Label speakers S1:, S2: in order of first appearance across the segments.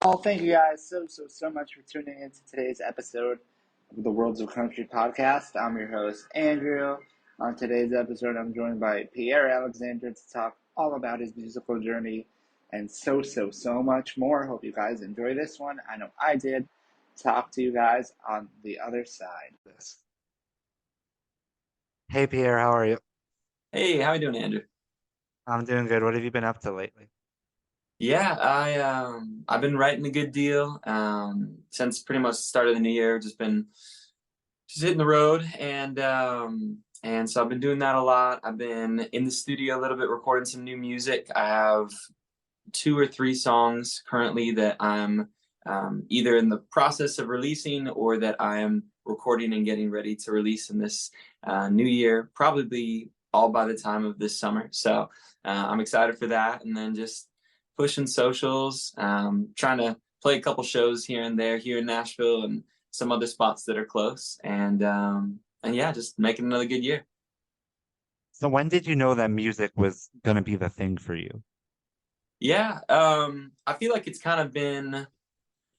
S1: Well, thank you guys so much for tuning in to today's episode of the Worlds of Country podcast. I'm your host, Andrew. On today's episode, I'm joined by Pierre Alexander to talk all about his musical journey and so much more. Hope you guys enjoy this one. I know I did. Talk to you guys on the other side of this. Hey, Pierre, how are you?
S2: Hey, how you doing, Andrew?
S1: I'm doing good. What have you been up to lately?
S2: Yeah, I've been writing a good deal since pretty much the start of the new year. Just hitting the road and so I've been doing that a lot. I've been in the studio a little bit recording some new music. I have two or three songs currently that I'm either in the process of releasing or that I am recording and getting ready to release in this new year, probably all by the time of this summer. So I'm excited for that. And then just pushing socials, trying to play a couple shows here and there here in Nashville and some other spots that are close. And yeah, just making another good year.
S1: So when did you know that music was going to be the thing for you?
S2: Yeah, I feel like it's kind of been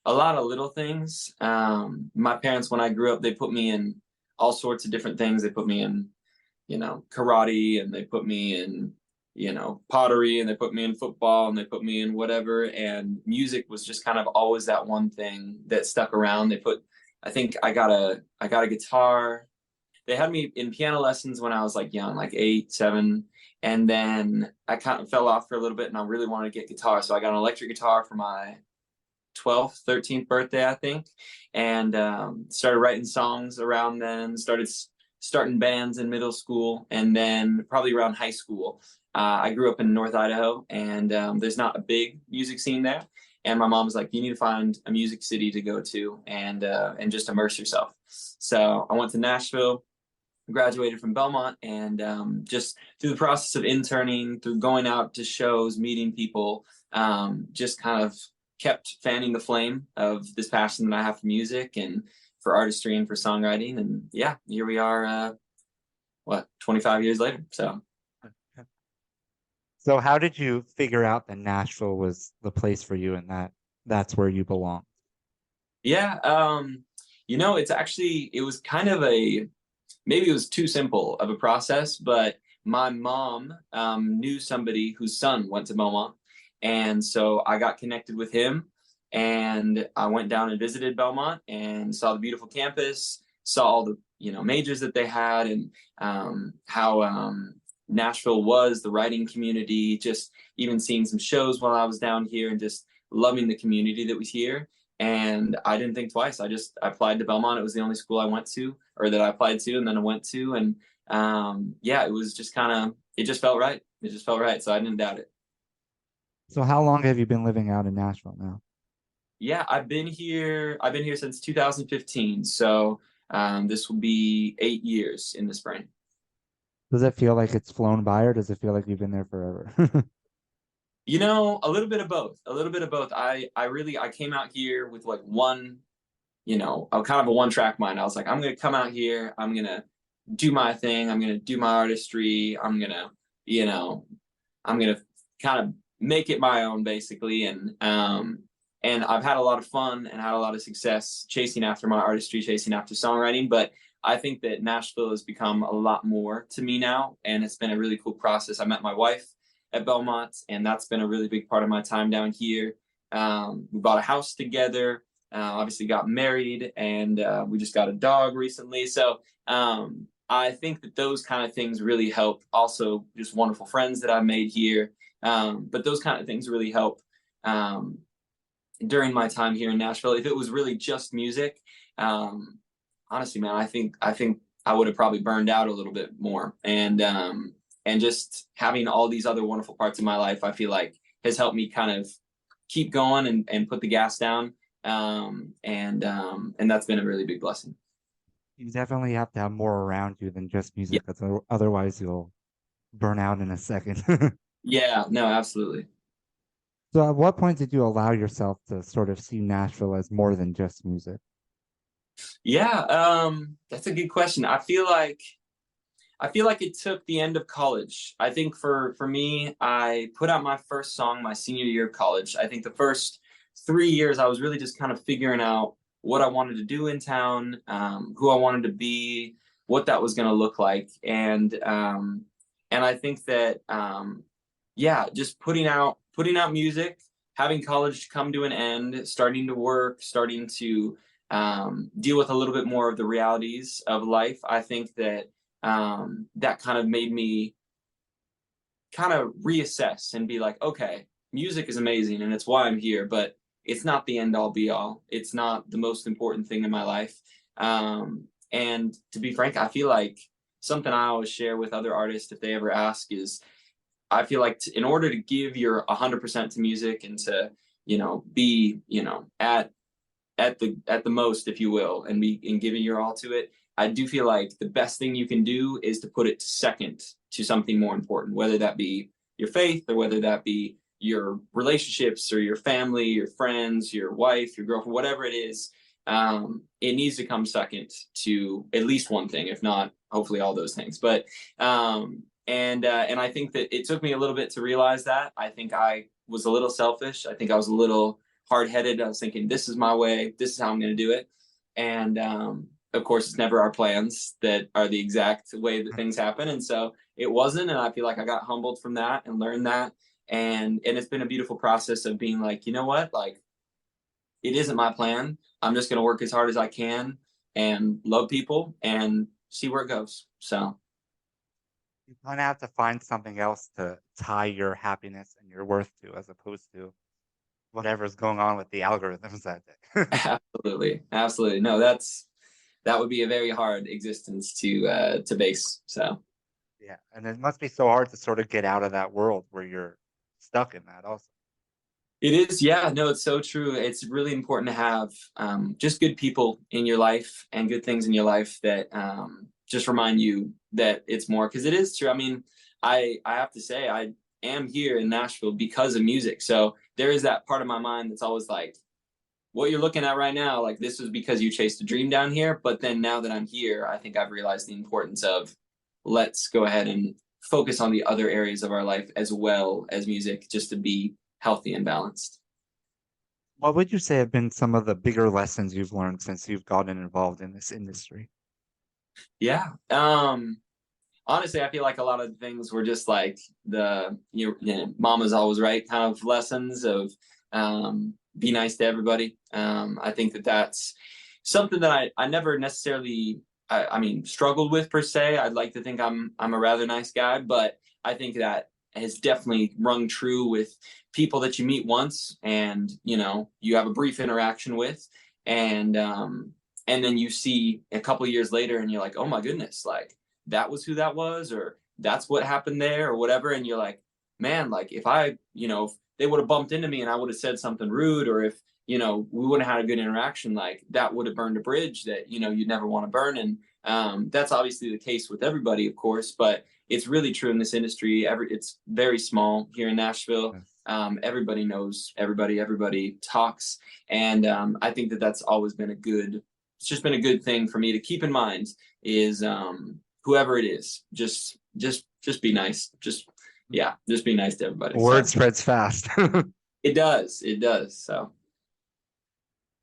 S2: a lot of little things. My parents, when I grew up, they put me in all sorts of different things. They put me in, karate, and they put me in, pottery, and they put me in football, and they put me in whatever. And music was just kind of always that one thing that stuck around. I think I got a guitar. They had me in piano lessons when I was like young, like 8, 7. And then I kind of fell off for a little bit and I really wanted to get guitar. So I got an electric guitar for my 12th, 13th birthday, I think, and started writing songs around then, starting bands in middle school, and then probably around high school. I grew up in North Idaho, and there's not a big music scene there. And my mom was like, "You need to find a music city to go to and just immerse yourself." So I went to Nashville, graduated from Belmont, and just through the process of interning, through going out to shows, meeting people, just kind of kept fanning the flame of this passion that I have for music and for artistry and for songwriting. And yeah, here we are, 25 years later.
S1: So how did you figure out that Nashville was the place for you and that's where you belong?
S2: Yeah, it was kind of maybe it was too simple of a process, but my mom knew somebody whose son went to Belmont. And so I got connected with him and I went down and visited Belmont and saw the beautiful campus, saw all the, majors that they had and how Nashville was, the writing community, just even seeing some shows while I was down here and just loving the community that was here. And I didn't think twice. I applied to Belmont. It was the only school I went to or that I applied to and then I went to. And yeah, it was just it just felt right. It just felt right. So I didn't doubt it.
S1: So how long have you been living out in Nashville now?
S2: Yeah, I've been here since 2015. So this will be 8 years in the spring.
S1: Does it feel like it's flown by or does it feel like you've been there forever?
S2: A little bit of both. A little bit of both. I came out here with like one, I'm kind of a one track mind. I was like, I'm gonna come out here, I'm gonna do my thing, I'm gonna do my artistry, you know, I'm gonna kind of make it my own basically. And I've had a lot of fun and had a lot of success chasing after my artistry, chasing after songwriting. But I think that Nashville has become a lot more to me now, and it's been a really cool process. I met my wife at Belmont, and that's been a really big part of my time down here. We bought a house together, obviously got married, and we just got a dog recently. So I think that those kind of things really help. Also, just wonderful friends that I made here. But those kind of things really help during my time here in Nashville. If it was really just music, honestly, man, I think I would have probably burned out a little bit more. And just having all these other wonderful parts of my life, I feel like has helped me kind of keep going and put the gas down. And that's been a really big blessing.
S1: You definitely have to have more around you than just
S2: Yeah.
S1: music, because otherwise you'll burn out in a second.
S2: Yeah, no, absolutely.
S1: So at what point did you allow yourself to sort of see Nashville as more than just music?
S2: Yeah, that's a good question. I feel like it took the end of college. I think for me, I put out my first song my senior year of college. I think the first 3 years, I was really just kind of figuring out what I wanted to do in town, who I wanted to be, what that was going to look like, and I think that yeah, just putting out music, having college come to an end, starting to work, starting to deal with a little bit more of the realities of life. I think that that kind of made me kind of reassess and be like, okay, music is amazing and it's why I'm here, but it's not the end all be all. It's not the most important thing in my life. And to be frank, I feel like something I always share with other artists if they ever ask is I feel like in order to give your 100% to music and to, be, at the most, if you will, and be and giving your all to it, I do feel like the best thing you can do is to put it second to something more important, whether that be your faith or whether that be your relationships or your family, your friends, your wife, your girlfriend, whatever it is. It needs to come second to at least one thing, if not hopefully all those things. But and I think that it took me a little bit to realize that. I think I was a little selfish. I think I was a little hard-headed. I was thinking, this is my way. This is how I'm going to do it. And of course, it's never our plans that are the exact way that things happen. And so it wasn't. And I feel like I got humbled from that and learned that. And it's been a beautiful process of being like, you know what? Like, it isn't my plan. I'm just going to work as hard as I can and love people and see where it goes. So
S3: You kind of have to find something else to tie your happiness and your worth to, as opposed to whatever's going on with the algorithms that day.
S2: absolutely, absolutely. No, that would be a very hard existence to base. So
S3: Yeah, and it must be so hard to sort of get out of that world where you're stuck in that also.
S2: it is, yeah. No, it's so true. It's really important to have just good people in your life and good things in your life that just remind you that it's more. Because it is true. I mean, I have to say I am here in Nashville because of music. So there is that part of my mind that's always like, what you're looking at right now, like this was because you chased a dream down here. But then now that I'm here, I think I've realized the importance of let's go ahead and focus on the other areas of our life as well as music, just to be healthy and balanced.
S3: What would you say have been some of the bigger lessons you've learned since you've gotten involved in this industry?
S2: Yeah. Honestly, I feel like a lot of things were just like mama's always right kind of lessons of be nice to everybody. I think that that's something that I never necessarily I mean struggled with per se. I'd like to think I'm a rather nice guy, but I think that has definitely rung true with people that you meet once and you have a brief interaction with and then you see a couple of years later and you're like, oh my goodness, like that was who that was, or that's what happened there, or whatever. And you're like, man, like if they would have bumped into me and I would have said something rude, or if, we wouldn't have had a good interaction, like that would have burned a bridge that, you'd never want to burn. And that's obviously the case with everybody, of course, but it's really true in this industry. It's very small here in Nashville.
S3: Yes.
S2: Everybody knows everybody talks. And I think that that's always been it's just been a good thing for me to keep in mind is whoever it is, just be nice. Just be nice to everybody.
S3: Word spreads fast.
S2: It does. So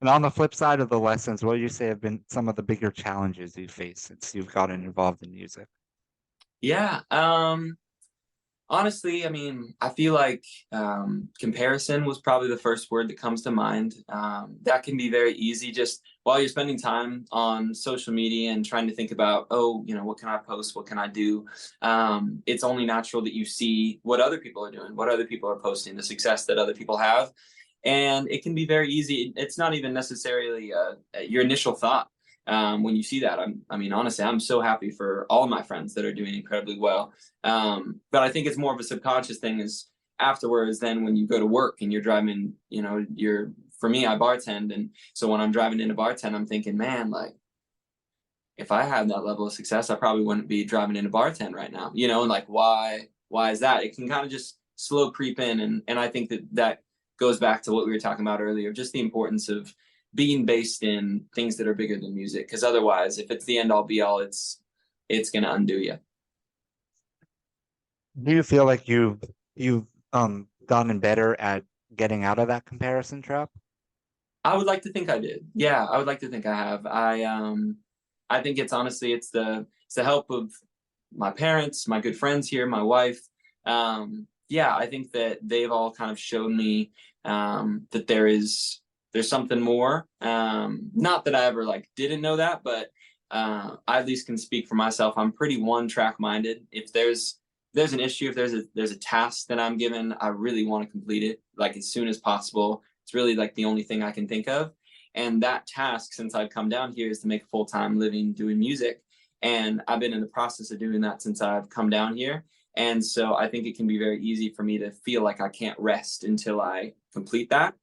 S3: And on the flip side of the lessons, what do you say have been some of the bigger challenges you face since you've gotten involved in music?
S2: yeah. Honestly, I mean, I feel like comparison was probably the first word that comes to mind. That can be very easy just while you're spending time on social media and trying to think about, oh, what can I post? What can I do? It's only natural that you see what other people are doing, what other people are posting, the success that other people have. And it can be very easy. It's not even necessarily your initial thought when you see that. I mean, honestly, I'm so happy for all of my friends that are doing incredibly well. But I think it's more of a subconscious thing is afterwards, then when you go to work and you're driving, for me, I bartend. And so when I'm driving into bartend, I'm thinking, man, like, if I had that level of success, I probably wouldn't be driving into bartend right now, and like, why is that? It can kind of just slow creep in. And I think that goes back to what we were talking about earlier, just the importance of being based in things that are bigger than music. Because otherwise, if it's the end all be all, it's going to undo you.
S3: Do you feel like you've gotten better at getting out of that comparison trap?
S2: I would like to think I did. Yeah, I would like to think I have. I think it's honestly it's the help of my parents, my good friends here, my wife. Yeah, I think that they've all kind of shown me that there's something more. Not that I ever like didn't know that, but I at least can speak for myself. I'm pretty one track minded. If there's an issue, if there's a task that I'm given, I really want to complete it like as soon as possible. It's really like the only thing I can think of. And that task, since I've come down here, is to make a full-time living doing music. And I've been in the process of doing that since I've come down here. And so I think it can be very easy for me to feel like I can't rest until I complete that.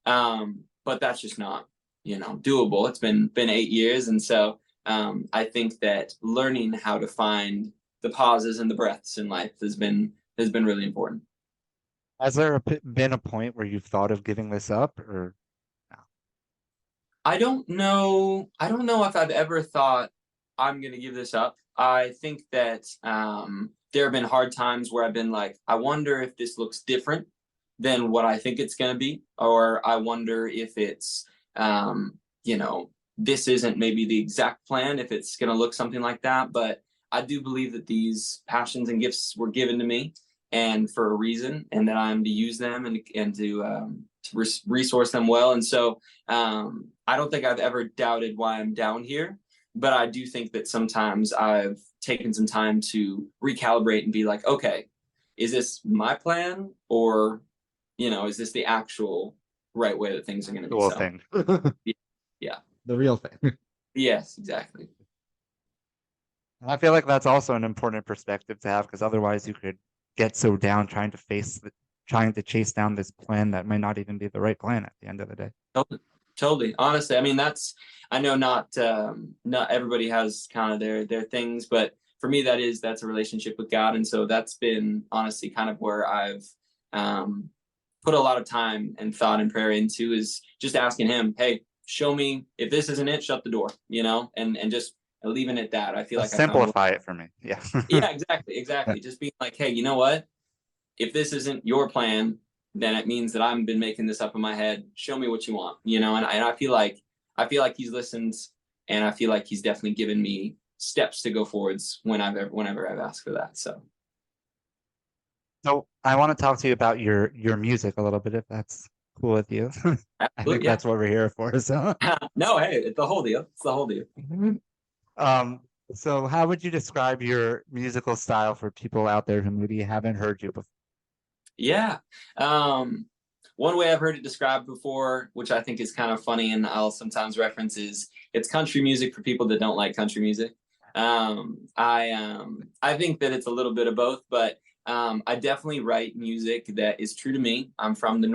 S2: But that's just not, doable. It's been 8 years. And so I think that learning how to find the pauses and the breaths in life has been really important.
S3: Has there been a point where you've thought of giving this up, or no?
S2: I don't know. I don't know if I've ever thought I'm going to give this up. I think that there have been hard times where I've been like, I wonder if this looks different than what I think it's going to be, or I wonder if it's, this isn't maybe the exact plan, if it's going to look something like that. But I do believe that these passions and gifts were given to me and for a reason, and that I'm to use them and to resource them well. And so I don't think I've ever doubted why I'm down here, but I do think that sometimes I've taken some time to recalibrate and be like, okay, is this my plan, or is this the actual right way that things are going to be?
S3: Cool thing.
S2: Yeah.
S3: The real thing.
S2: Yes, exactly.
S3: I feel like that's also an important perspective to have, because otherwise you could get so down trying to chase down this plan that might not even be the right plan at the end of the day.
S2: Totally. Honestly, I mean, I know not everybody has kind of their things, but for me, that's a relationship with God. And so that's been honestly kind of where I've put a lot of time and thought and prayer into, is just asking him, hey, show me if this isn't it, shut the door, and just leaving it at that. I feel like
S3: simplify it for me. Yeah.
S2: Yeah, exactly. Yeah. Just being like, hey, you know what? If this isn't your plan, then it means that I've been making this up in my head. Show me what you want, and I feel like he's listened, and I feel like he's definitely given me steps to go forwards whenever I've asked for that. So
S3: I want to talk to you about your music a little bit, if that's cool with you. I think that's what we're here for. So
S2: no, hey, it's the whole deal. It's the whole deal.
S3: So how would you describe your musical style for people out there who maybe haven't heard you before?
S2: Yeah. One way I've heard it described before, which I think is kind of funny and I'll sometimes reference, is it's country music for people that don't like country music. I think that it's a little bit of both, but I definitely write music that is true to me. I'm from the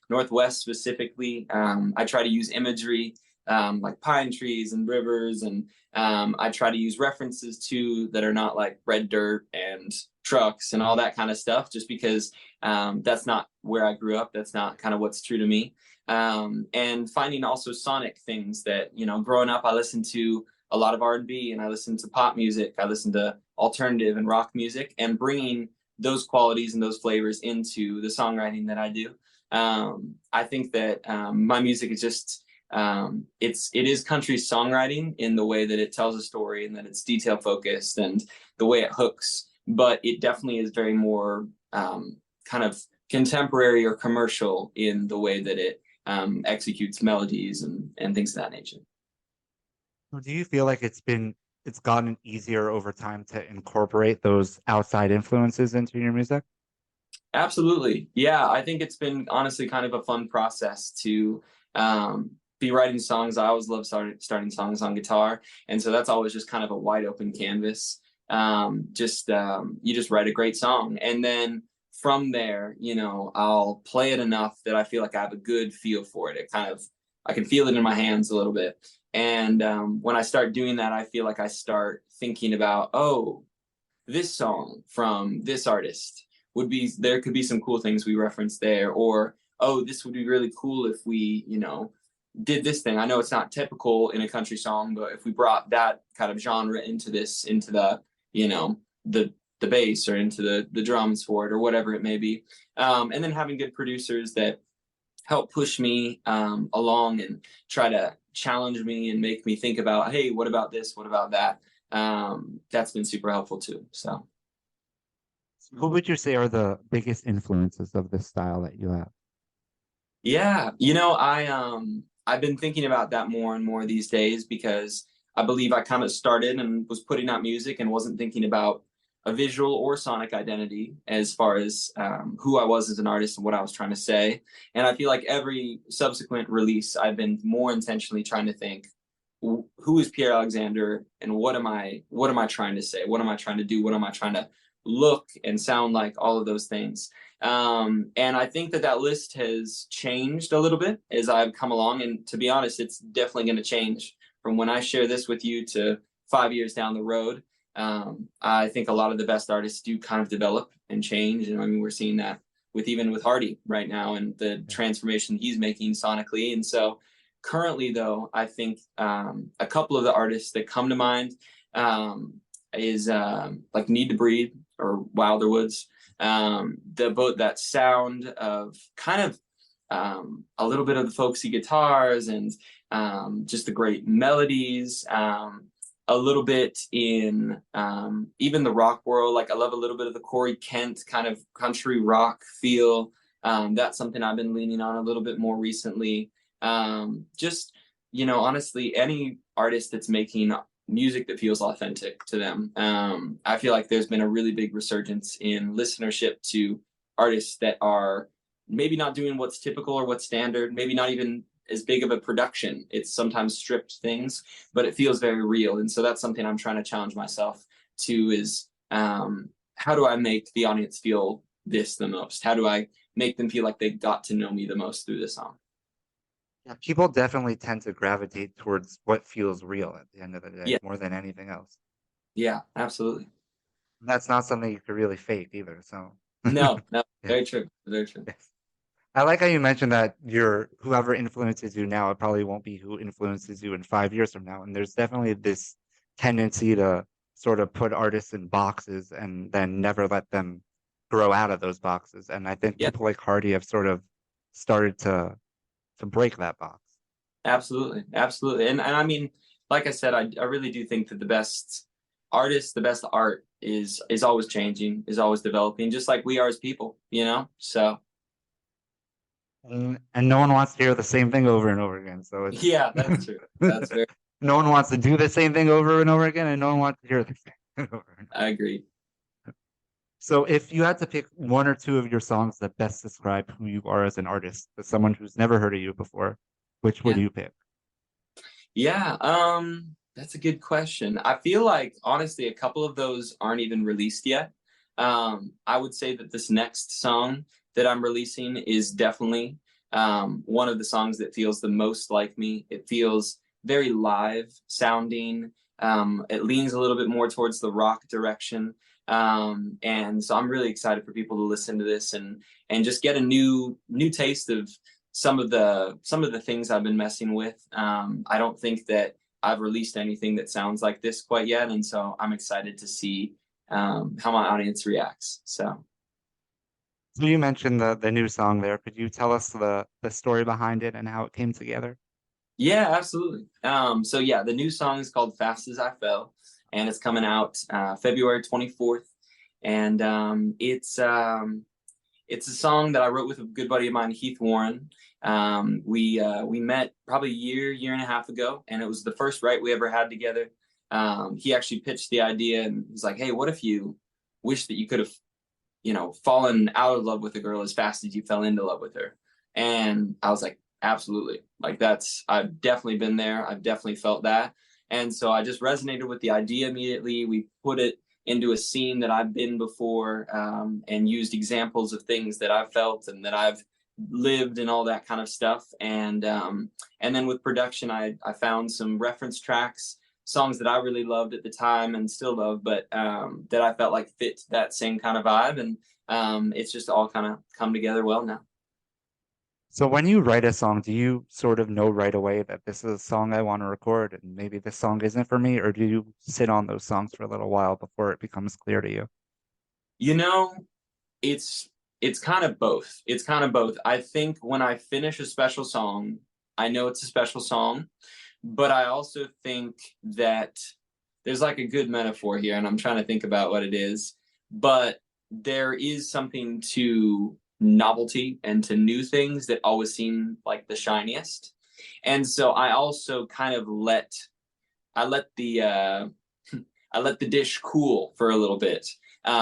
S2: Northwest specifically. I try to use imagery like pine trees and rivers, and I try to use references too that are not like red dirt and trucks and all that kind of stuff, just because that's not where I grew up. That's not kind of what's true to me. And finding also sonic things that, growing up, I listened to a lot of R&B, and I listened to pop music. I listened to alternative and rock music, and bringing those qualities and those flavors into the songwriting that I do. I think that my music is just, it is country songwriting in the way that it tells a story and that it's detail focused and the way it hooks, but it definitely is very more kind of contemporary or commercial in the way that it executes melodies and things of that nature.
S3: Do you feel like it's gotten easier over time to incorporate those outside influences into your music?
S2: Absolutely. Yeah, I think it's been honestly kind of a fun process to be writing songs. I always love starting songs on guitar, and so that's always just kind of a wide open canvas. You just write a great song, and then from there, I'll play it enough that I feel like I have a good feel for it. I can feel it in my hands a little bit. And when I start doing that, I feel like I start thinking about, oh, this song from this artist there could be some cool things we reference there, or, oh, this would be really cool if we, did this thing. I know it's not typical in a country song, but if we brought that kind of genre into the, the bass, or into the drums for it, or whatever it may be. And then having good producers that help push me along and try to challenge me and make me think about, hey, what about this? What about that? That's been super helpful too. So
S3: Who would you say are the biggest influences of this style that you have?
S2: yeah, I've been thinking about that more and more these days because I believe I kind of started and was putting out music and wasn't thinking about a visual or sonic identity as far as who I was as an artist and what I was trying to say. And I feel like every subsequent release, I've been more intentionally trying to think, who is Pierre Alexander and what am I trying to say? What am I trying to do? What am I trying to look and sound like? All of those things. And I think that list has changed a little bit as I've come along. And to be honest, it's definitely going to change from when I share this with you to 5 years down the road. I think a lot of the best artists do kind of develop and change. And I mean, we're seeing that even with Hardy right now and the transformation he's making sonically. And so currently, though, I think a couple of the artists that come to mind is like Need to Breathe or Wilder Woods. That sound of kind of a little bit of the folksy guitars and just the great melodies, a little bit in even the rock world. Like I love a little bit of the Corey Kent kind of country rock feel. That's something I've been leaning on a little bit more recently. Just, honestly, any artist that's making music that feels authentic to them. I feel like there's been a really big resurgence in listenership to artists that are maybe not doing what's typical or what's standard, maybe not even as big of a production. It's sometimes stripped things, but it feels very real. And so that's something I'm trying to challenge myself to is how do I make the audience feel this the most? How do I make them feel like they got to know me the most through this song?
S3: Yeah, people definitely tend to gravitate towards what feels real at the end of the day
S2: Yeah,
S3: more than anything else.
S2: yeah, absolutely.
S3: That's not something you could really fake either. So
S2: No, no,
S3: yeah.
S2: very true, very true.
S3: Yes. I like how you mentioned that whoever influences you now, it probably won't be who influences you in 5 years from now. And there's definitely this tendency to sort of put artists in boxes and then never let them grow out of those boxes. And I think
S2: Yeah,
S3: people like Hardy have sort of started to break that box.
S2: absolutely, absolutely. And I mean, like I said, I really do think that the best artists, the best art is always changing, is always developing, just like we are as people. So
S3: And no one wants to hear the same thing over and over again. So it's
S2: yeah, that's true. That's very.
S3: no one wants to do the same thing over and over again, and no one wants to hear the same thing over and over.
S2: I agree.
S3: So if you had to pick one or two of your songs that best describe who you are as an artist, as someone who's never heard of you before, which would
S2: Yeah.
S3: you pick?
S2: Yeah, that's a good question. I feel like honestly, a couple of those aren't even released yet. I would say that this next song that I'm releasing is definitely one of the songs that feels the most like me. It feels very live sounding. It leans a little bit more towards the rock direction. And so I'm really excited for people to listen to this and just get a new taste of some of the things I've been messing with. I don't think that I've released anything that sounds like this quite yet, and so I'm excited to see how my audience reacts. So
S3: So you mentioned the new song there. Could you tell us the story behind it and how it came together?
S2: yeah, absolutely. So yeah, the new song is called "Fast as I Fell," and it's coming out February 24th, and it's a song that I wrote with a good buddy of mine, Heath Warren. We met probably a year and a half ago, and it was the first write we ever had together. He actually pitched the idea and was like, "Hey, what if you wish that you could have, fallen out of love with a girl as fast as you fell into love with her?" And I was like, "Absolutely! Like I've definitely been there. I've definitely felt that." And so I just resonated with the idea immediately. We put it into a scene that I've been before and used examples of things that I've felt and that I've lived and all that kind of stuff. And then with production, I found some reference tracks, songs that I really loved at the time and still love, but that I felt like fit that same kind of vibe. And it's just all kind of come together well now.
S3: So when you write a song, do you sort of know right away that this is a song I want to record and maybe this song isn't for me, or do you sit on those songs for a little while before it becomes clear to you?
S2: You know, it's It's kind of both. It's kind of both. I think when I finish a special song, I know it's a special song, but I also think that there's like a good metaphor here, and I'm trying to think about what it is, but there is something to novelty and to new things that always seem like the shiniest. And so I also kind of I let the I let the dish cool for a little bit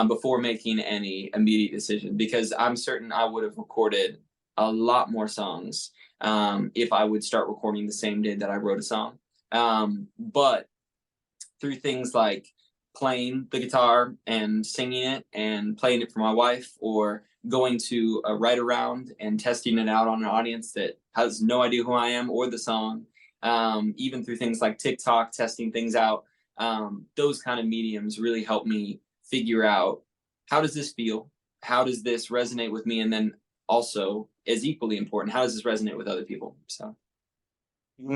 S2: before making any immediate decision, because I'm certain I would have recorded a lot more songs if I would start recording the same day that I wrote a song. But through things like playing the guitar and singing it and playing it for my wife, or going to a write around and testing it out on an audience that has no idea who I am or the song, even through things like TikTok, testing things out, those kind of mediums really help me figure out, how does this feel? How does this resonate with me? And then also, as equally important, how does this resonate with other people? So
S3: You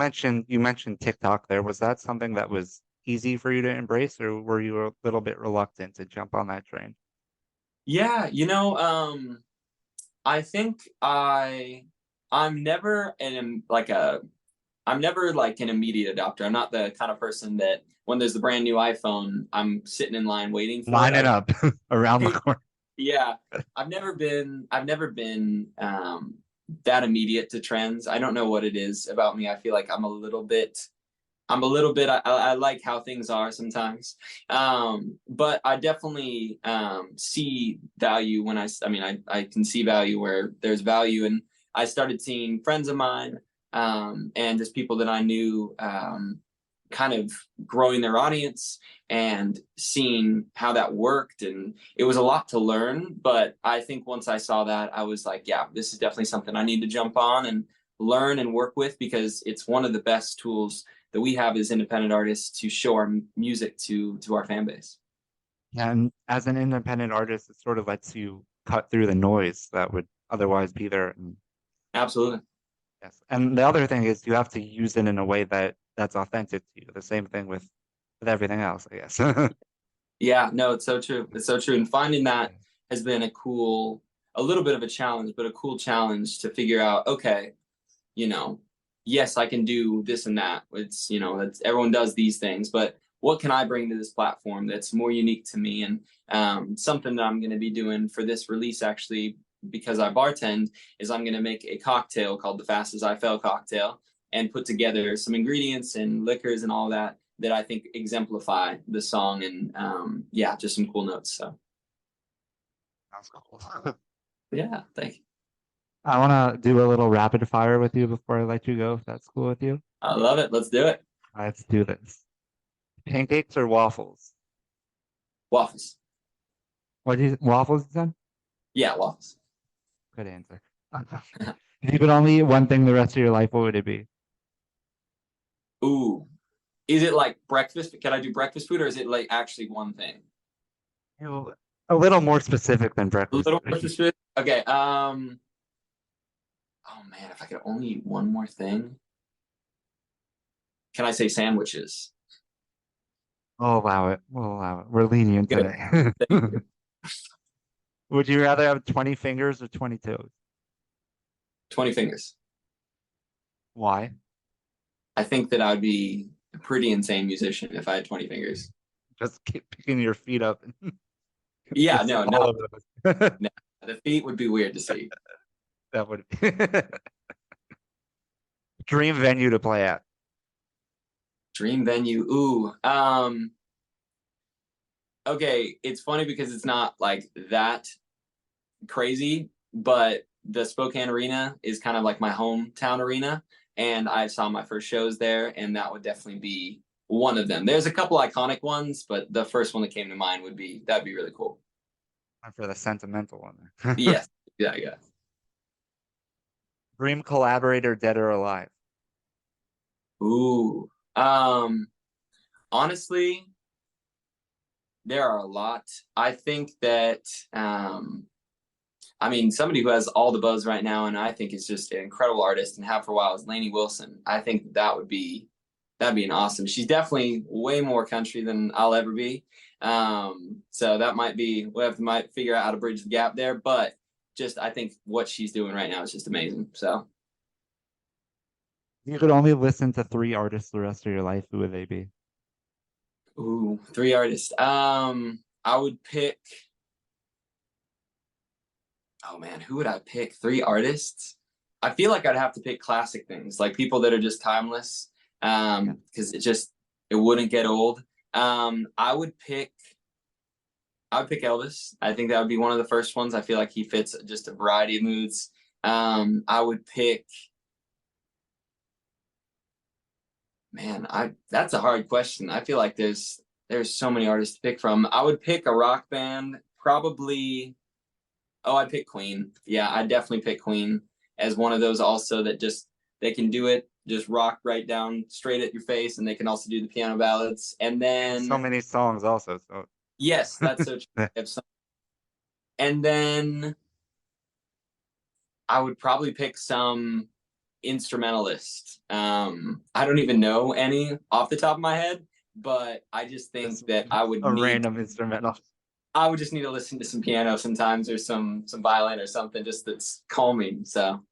S3: mentioned TikTok there. Was that something that was easy for you to embrace, or were you a little bit reluctant to jump on that train?
S2: yeah, I think I'm never I'm never like an immediate adopter. I'm not the kind of person that when there's the brand new iPhone, I'm sitting in line waiting for
S3: Lining
S2: it.
S3: up around the corner.
S2: Yeah, I've never been that immediate to trends. I don't know what it is about me. I feel like I like how things are sometimes. But I definitely see value when I can see value where there's value. And I started seeing friends of mine and just people that I knew kind of growing their audience and seeing how that worked. And it was a lot to learn. But I think once I saw that, I was like, yeah, this is definitely something I need to jump on and learn and work with, because it's one of the best tools that we have as independent artists to show our music to our fan base.
S3: And as an independent artist, it sort of lets you cut through the noise that would otherwise be there. And
S2: Absolutely.
S3: yes. And the other thing is you have to use it in a way that's authentic to you. The same thing with everything else, I guess.
S2: Yeah, no, it's so true. It's so true. And finding that has been a little bit of a challenge, but a cool challenge to figure out, okay, yes, I can do this and that. That's everyone does these things, but what can I bring to this platform that's more unique to me? And something that I'm going to be doing for this release, actually, because I bartend, is I'm going to make a cocktail called the Fast as I Fell cocktail, and put together some ingredients and liquors and all that I think exemplify the song, and yeah, just some cool notes. So
S3: Sounds cool.
S2: yeah, thank you.
S3: I want to do a little rapid fire with you before I let you go, if that's cool with you.
S2: I love it. Let's do it.
S3: Let's do this. Pancakes or waffles?
S2: Waffles.
S3: Waffles, you said?
S2: Yeah, waffles.
S3: Good answer. If you could only eat one thing the rest of your life, what would it be?
S2: Ooh, is it like breakfast? Can I do breakfast food, or is it like actually one thing?
S3: A little more specific than
S2: A
S3: breakfast.
S2: little breakfast food. Okay. Oh man, if I could only eat one more thing, can I say sandwiches?
S3: We'll allow it. We'll allow it. We're lenient
S2: Good.
S3: today. Would you rather have 20 fingers or 20 toes?
S2: 20 fingers.
S3: Why?
S2: I think that I'd be a pretty insane musician if I had 20 fingers.
S3: Just keep picking your feet up.
S2: Yeah, no.
S3: No.
S2: The feet would be weird to see.
S3: That would be dream venue to play at.
S2: Dream venue. Ooh. Okay, it's funny because it's not like that crazy, but the Spokane Arena is kind of like my hometown arena, and I saw my first shows there, and that would definitely be one of them. There's a couple iconic ones, but the first one that came to mind that'd be really cool.
S3: For the sentimental one.
S2: Yes. Yeah, yeah.
S3: Dream collaborator, dead or alive?
S2: Ooh. Honestly, there are a lot. I think that somebody who has all the buzz right now, and I think is just an incredible artist and have for a while, is Lainey Wilson. I think that'd be an awesome. She's definitely way more country than I'll ever be. So that might figure out how to bridge the gap there. But I think what she's doing right now is just amazing. So,
S3: You could only listen to three artists the rest of your life. Who would they be?
S2: ooh, three artists. I would pick. Oh man, who would I pick? Three artists. I feel like I'd have to pick classic things, like people that are just timeless.
S3: Yeah.
S2: Because it wouldn't get old. I would pick. I would pick Elvis. I think that would be one of the first ones. I feel like he fits just a variety of moods. I would pick. Man, I that's a hard question. I feel like there's so many artists to pick from. I would pick a rock band, probably. Oh, I'd pick Queen. Yeah, I'd definitely pick Queen as one of those also that just they can do it, just rock right down straight at your face, and they can also do the piano ballads. And
S3: So
S2: then
S3: many songs also. So
S2: yes, that's so
S3: yeah.
S2: true. And then I would probably pick some instrumentalist. I don't even know any off the top of my head, but I just
S3: Just
S2: think that
S3: a random instrumental.
S2: I would just need to listen to some piano sometimes or some violin or something just that's calming. So,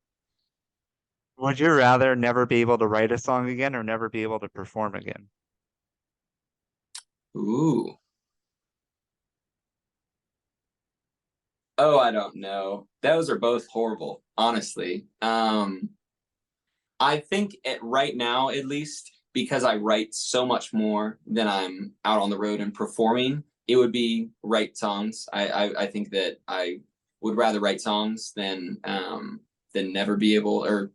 S3: Would you rather never be able to write a song again or never be able to perform again?
S2: ooh. Oh, I don't know. Those are both horrible, honestly. I think right now, at least, because I write so much more than I'm out on the road and performing, it would be write songs. I think that I would rather write songs than never be able or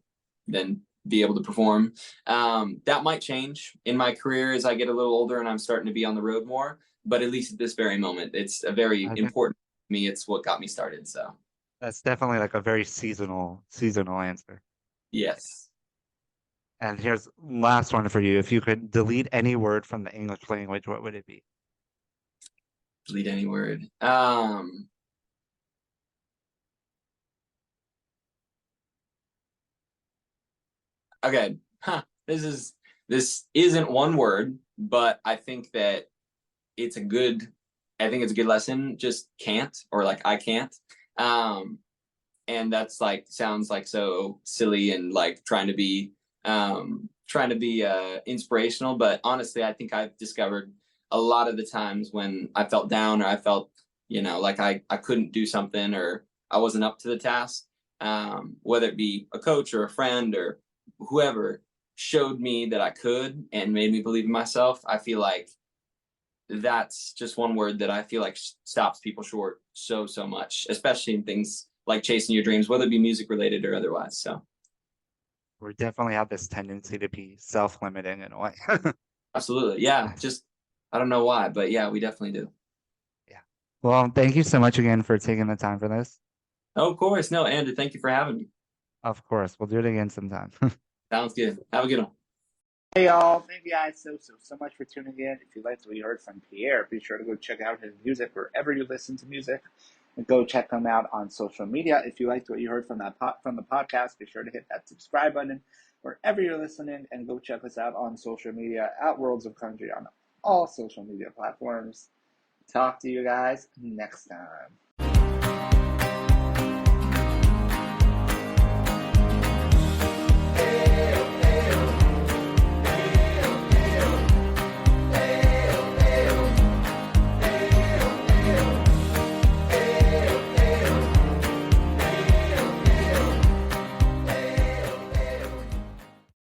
S2: than be able to perform. That might change in my career as I get a little older and I'm starting to be on the road more. But at least at this very moment, it's a very
S3: I think
S2: important to me. It's what got me started. So
S3: that's definitely like a very seasonal answer.
S2: yes,
S3: And here's last one for you. If you could delete any word from the English language, what would it be?
S2: delete any word. Okay. Huh. This isn't one word, but it's a good I think it's a good lesson. Just can't or like I can't. Um and that's like sounds like so silly and like trying to be inspirational, but honestly I think I've discovered a lot of the times when I felt down or I felt, like I couldn't do something or I wasn't up to the task, whether it be a coach or a friend or whoever showed me that I could and made me believe in myself. I feel like that's just one word that I feel like stops people short so much, especially in things like chasing your dreams, whether it be music related or otherwise. So
S3: We definitely have this tendency to be self-limiting in a way.
S2: absolutely, yeah. Just I don't know why, but yeah, we definitely do.
S3: Yeah. Well, thank you so much again for taking the time for this.
S2: Oh, of course, no, Andrew, thank you for having me.
S3: Of course, we'll do it again sometime.
S2: Sounds good. Have a good one.
S1: Hey y'all, thank you guys so much for tuning in. If you liked what you heard from Pierre, be sure to go check out his music wherever you listen to music. And go check him out on social media. If you liked what you heard from from the podcast, be sure to hit that subscribe button wherever you're listening, and go check us out on social media at Worlds of Country on all social media platforms. Talk to you guys next time.